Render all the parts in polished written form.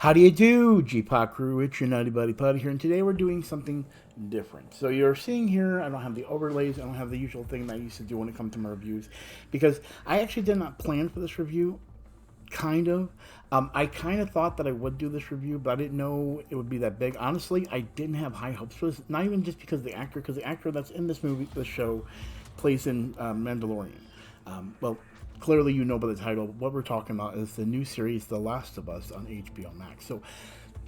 How do you do, G-Pop crew? It's your Naughty Buddy Putty here, and today we're doing something different. So you're seeing here, I don't have the overlays, I don't have the usual thing that I used to do when it comes to my reviews, because I actually did not plan for this review, kind of. I kind of thought that I would do this review, but I didn't know it would be that big. Honestly, I didn't have high hopes for this, not even just because the actor that's in this show, plays in Mandalorian. Well, clearly you know by the title, what we're talking about is the new series, The Last of Us, on hbomax. So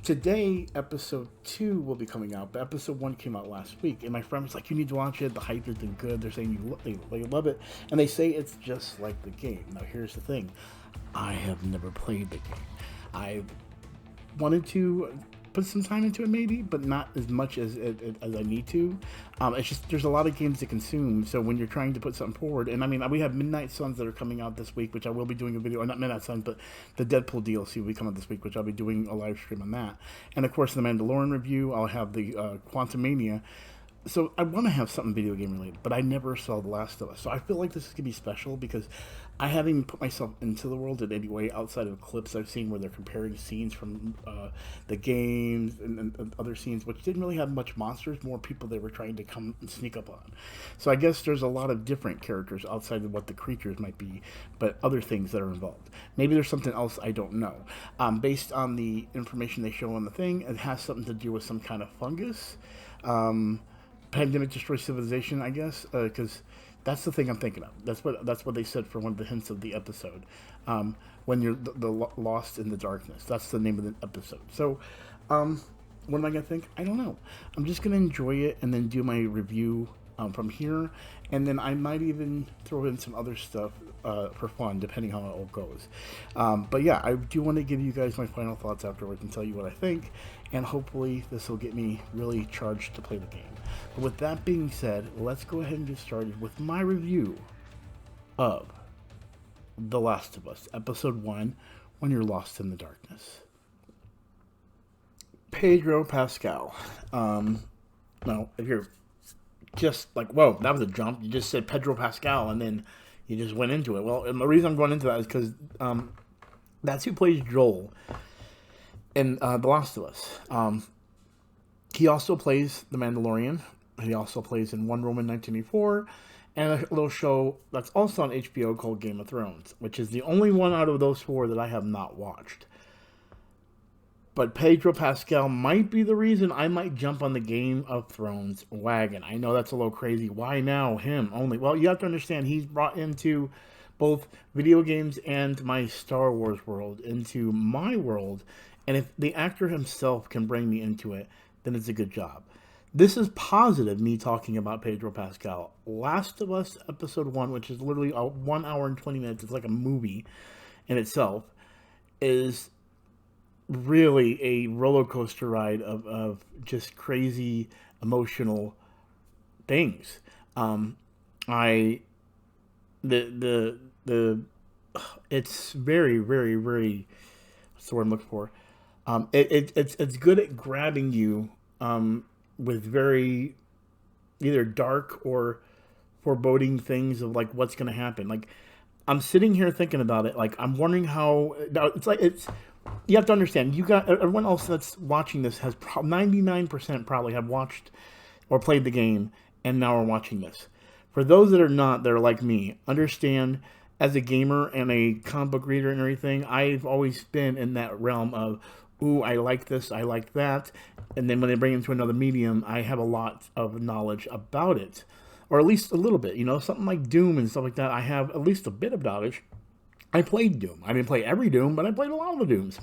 today, episode 2 will be coming out, but episode 1 came out last week, and my friend was like, you need to watch it, the hype has been good, they're saying they love it, and they say it's just like the game. Now here's the thing, I have never played the game. I wanted to put some time into it maybe, but not as much as I need to. It's just there's a lot of games to consume, so when you're trying to put something forward, and I mean we have Midnight Suns that are coming out this week, which I will be doing a video, or not Midnight Suns, but the Deadpool DLC will be coming out this week, which I'll be doing a live stream on that, and of course the Mandalorian review. I'll have the Quantumania. So I want to have something video game related, but I never saw The Last of Us. So I feel like this is gonna be special because I haven't even put myself into the world in any way outside of clips I've seen where they're comparing scenes from the games and other scenes, which didn't really have much monsters, more people they were trying to come and sneak up on. So I guess there's a lot of different characters outside of what the creatures might be, but other things that are involved. Maybe there's something else I don't know. Based on the information they show on the thing, it has something to do with some kind of fungus. Pandemic destroys civilization, I guess, because that's the thing I'm thinking of. That's what they said for one of the hints of the episode. When you're the lost in the darkness, that's the name of the episode. So, what am I gonna think? I don't know. I'm just gonna enjoy it and then do my review from here, and then I might even throw in some other stuff for fun, depending how it all goes. But yeah, I do want to give you guys my final thoughts afterwards and tell you what I think, and hopefully this will get me really charged to play the game. But with that being said, let's go ahead and get started with my review of The Last of Us, Episode 1, When You're Lost in the Darkness. Pedro Pascal. Now, if you're just like, whoa, that was a jump. You just said Pedro Pascal, and then you just went into it. Well, and the reason I'm going into that is because that's who plays Joel in The Last of Us. He also plays The Mandalorian. He also plays in Wonder Woman 1984, and a little show that's also on HBO called Game of Thrones, which is the only one out of those 4 that I have not watched. But Pedro Pascal might be the reason I might jump on the Game of Thrones wagon. I know that's a little crazy. Why now him only? Well, you have to understand he's brought into both video games and my Star Wars world, into my world. And if the actor himself can bring me into it, then it's a good job. This is positive, me talking about Pedro Pascal. Last of Us Episode 1, which is literally 1 hour and 20 minutes, it's like a movie in itself, is really a roller coaster ride of just crazy emotional things. I the it's very, very, very, what's the word I'm looking for? It's good at grabbing you with very either dark or foreboding things of like what's going to happen. Like I'm sitting here thinking about it, like I'm wondering how. Now it's you have to understand. You got everyone else that's watching this has 99% probably have watched or played the game and now are watching this. For those that are not, they're like me. Understand, as a gamer and a comic book reader and everything, I've always been in that realm of, ooh, I like this, I like that. And then when they bring it into another medium, I have a lot of knowledge about it. Or at least a little bit. You know, something like Doom and stuff like that, I have at least a bit of knowledge. I played Doom. I didn't play every Doom, but I played a lot of the Dooms.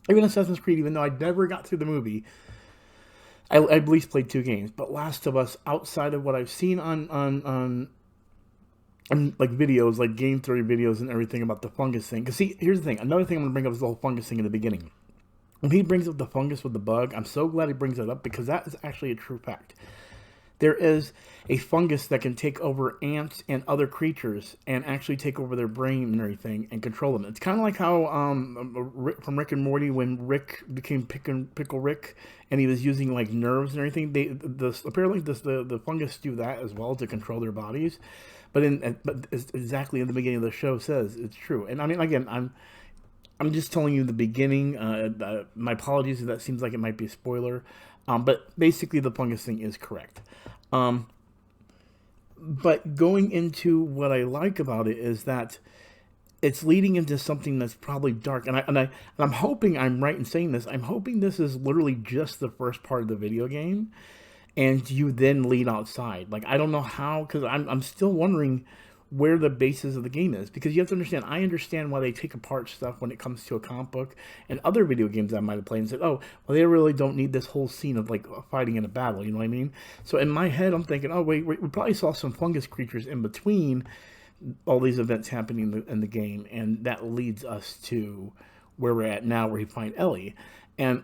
Even Assassin's Creed, even though I never got through the movie, I at least played 2 games. But Last of Us, outside of what I've seen on like videos, like game theory videos and everything about the fungus thing. Because see, here's the thing. Another thing I'm going to bring up is the whole fungus thing in the beginning. When he brings up the fungus with the bug, I'm so glad he brings it up because that is actually a true fact. There is a fungus that can take over ants and other creatures and actually take over their brain and everything and control them. It's kind of like how from Rick and Morty, when Rick became Pickle Rick and he was using like nerves and everything. Apparently the fungus do that as well to control their bodies. But exactly in the beginning of the show says it's true. And I mean, again, I'm just telling you the beginning. My apologies if that seems like it might be a spoiler. But basically the fungus thing is correct. But going into what I like about it is that it's leading into something that's probably dark. And I'm hoping I'm right in saying this. I'm hoping this is literally just the first part of the video game, and you then lead outside. Like, I don't know how, because I'm still wondering where the basis of the game is, because you have to understand, I understand why they take apart stuff when it comes to a comic book and other video games I might have played and said, oh, well, they really don't need this whole scene of like fighting in a battle, you know what I mean? So in my head, I'm thinking, oh, wait, we probably saw some fungus creatures in between all these events happening in the game, and that leads us to where we're at now, where you find Ellie. And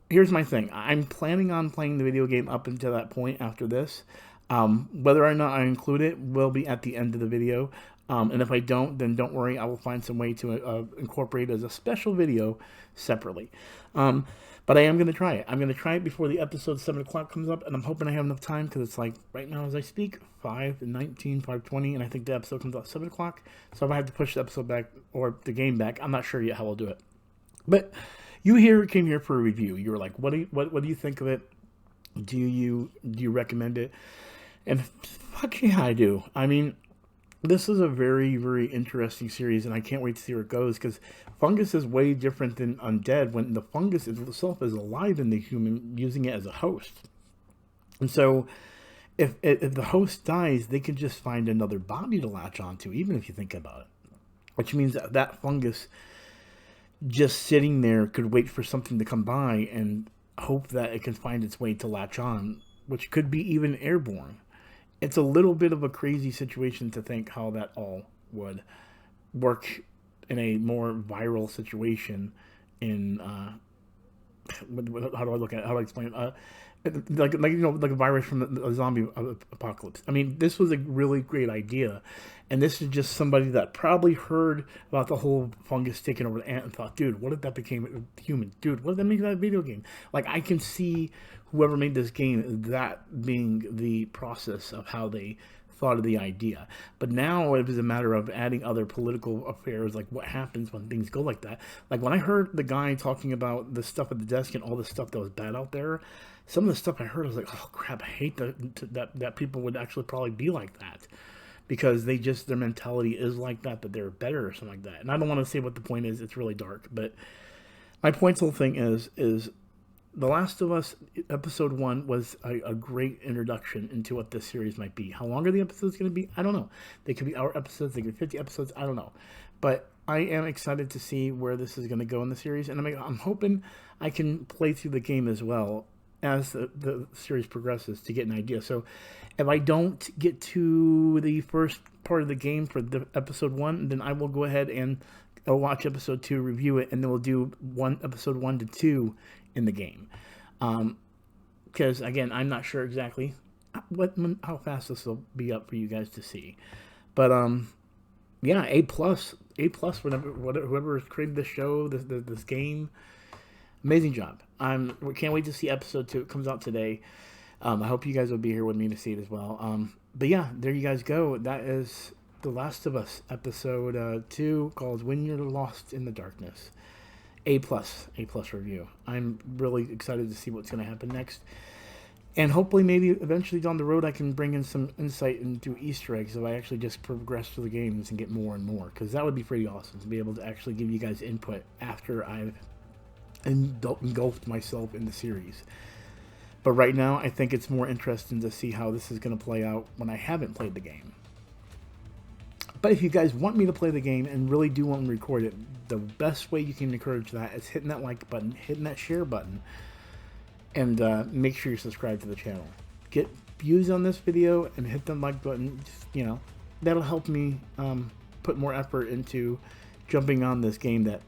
here's my thing. I'm planning on playing the video game up until that point after this. Whether or not I include it will be at the end of the video. And if I don't, then don't worry. I will find some way to incorporate it as a special video separately. But I am going to try it. I'm going to try it before the episode 7 o'clock comes up. And I'm hoping I have enough time, because it's like right now as I speak, 5:19, 5:20. And I think the episode comes out 7 o'clock. So if I have to push the episode back or the game back, I'm not sure yet how I'll do it. But you came here for a review. You were like, what do you think of it? Do you recommend it? And fuck yeah, I do. I mean, this is a very, very interesting series, and I can't wait to see where it goes, because fungus is way different than undead, when the fungus itself is alive in the human, using it as a host. And so if the host dies, they can just find another body to latch onto, even if you think about it. Which means that fungus just sitting there could wait for something to come by and hope that it can find its way to latch on, which could be even airborne. It's a little bit of a crazy situation to think how that all would work in a more viral situation. In how do I look at it? How do I explain it? Like a virus from a zombie apocalypse. I mean, this was a really great idea, and this is just somebody that probably heard about the whole fungus taking over the ant and thought, dude, what if that became human? Dude, what if that make that video game? Like, I can see whoever made this game, that being the process of how they thought of the idea. But now it was a matter of adding other political affairs, like what happens when things go like that. Like, when I heard the guy talking about the stuff at the desk and all the stuff that was bad out there, some of the stuff I heard, I was like, oh crap, I hate that people would actually probably be like that, because their mentality is like that they're better or something like that. And I don't want to say what the point is, it's really dark, but my point to the whole thing is The Last of Us episode 1 was a great introduction into what this series might be. How long are the episodes going to be? I don't know. They could be hour episodes, they could be 50 episodes, I don't know. But I am excited to see where this is going to go in the series, and I'm hoping I can play through the game as well as the series progresses to get an idea. So if I don't get to the first part of the game for the episode 1, then I will go ahead and watch episode 2, review it, and then we'll do episode 1 to 2 in the game. Because again, I'm not sure exactly how fast this will be up for you guys to see. But yeah, A+, whoever created this show, this game, amazing job. We can't wait to see episode 2. It comes out today. I hope you guys will be here with me to see it as well. But yeah, there you guys go. That is The Last of Us episode 2, called When You're Lost in the Darkness. A+ review. I'm really excited to see what's going to happen next. And hopefully, maybe eventually down the road, I can bring in some insight into Easter eggs if I actually just progress through the games and get more and more. Because that would be pretty awesome to be able to actually give you guys input after I've engulfed myself in the series. But right now, I think it's more interesting to see how this is going to play out when I haven't played the game. But if you guys want me to play the game and really do want to record it, the best way you can encourage that is hitting that like button, hitting that share button, and make sure you subscribe to the channel. Get views on this video and hit the like button. Just, that'll help me put more effort into jumping on this game that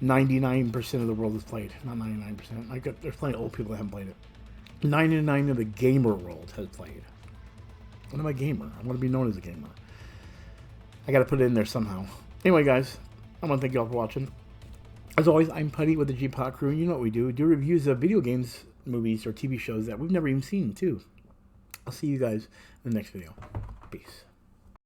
99% of the world has played. Not 99%. There's plenty of old people that haven't played it. 99% of the gamer world has played. What am I, gamer? I want to be known as a gamer. I got to put it in there somehow. Anyway, guys, I want to thank you all for watching. As always, I'm Putty with the GPOC crew, and you know what we do. We do reviews of video games, movies, or TV shows that we've never even seen, too. I'll see you guys in the next video. Peace.